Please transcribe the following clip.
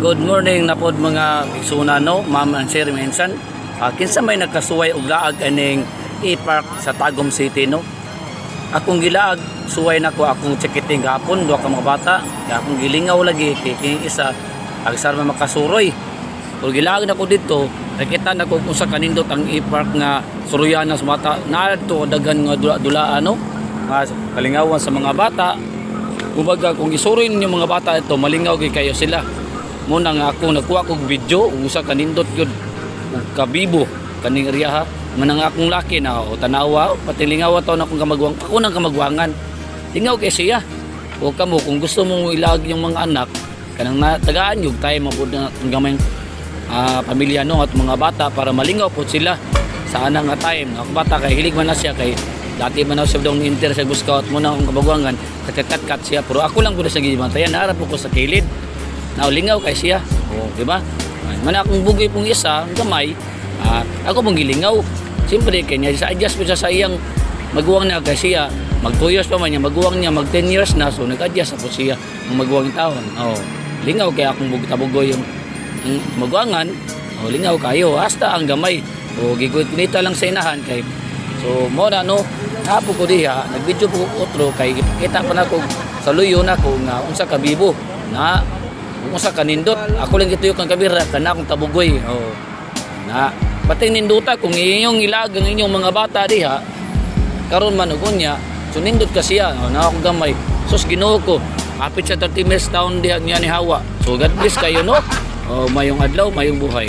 Good morning na pod mga igsunan no, Ma'am and Sir minsan. Kinsa may nagkasuway og laag aning e-park sa Tagum City no. Akong gilaag suway nako akong chikiting gapon duha ka mga bata. Kaya akong gilingaw lagi kay isa agsar man makasuroy. Ug gilaag nako dito, nakita nako kung sa kanindot ang e-park nga suruyan sa mata. Nadto dagan nga dula-dulaan no. Nga kalingawan sa mga bata. Kumbaga kung isuroy ninyo mga bata ito, malingaw gay kayo sila. Muna nga ako nagkuha kog video usa kanindot gyud ug kabibo kaning area ha. Manang akong laki na o tanawa pati lingaw to na akong kamagwang ako nang kamagwangan. Lingaw kay siya. O kamo kung gusto mong ilag yung mga anak kanang tagaan yung tayo mabud na gamay pamilya no at mga bata para malingaw po sila sa anang nga time. Ako bata kay hilig man na siya kay dati man siya daw ni inter sa Buscaut mo na akong kabagwangan nagkakat-kat siya pero ako lang pud sa gibantayan harap ko sa kilid. Lingaw kay siya. Oh, di ba? Man akong bugoy pong isa, gamay, ako pong gilingaw. Siyempre kanya sa adjust po sa iyang maguwang na kay siya. Mag 2 years pa man niya, maguwang niya mag 10 years na so nag-adjust po siya ng maguwang taon. Oh, lingaw kay akong bugta-bugoy yung maguwangan. Oh, lingaw kayo hasta ang gamay. O giguit-gunita lang sa inahan kay so mo na no, hapo ko diha, nag-video po otro kay kita pa nako sa luyo nako nga unsa ka bibo na unsa kanindot ako lang gituyok ang kamera kana akong tabugoy oh na pati ninduta kung inyong ilag ang inyong mga bata diha karon man ug unya so nindot ka siya oh, na akong gamay sus Ginoo ko apit sa 30 minutes town diha niya ni Hawa so God bless kayo no oh mayong adlaw mayong buhay.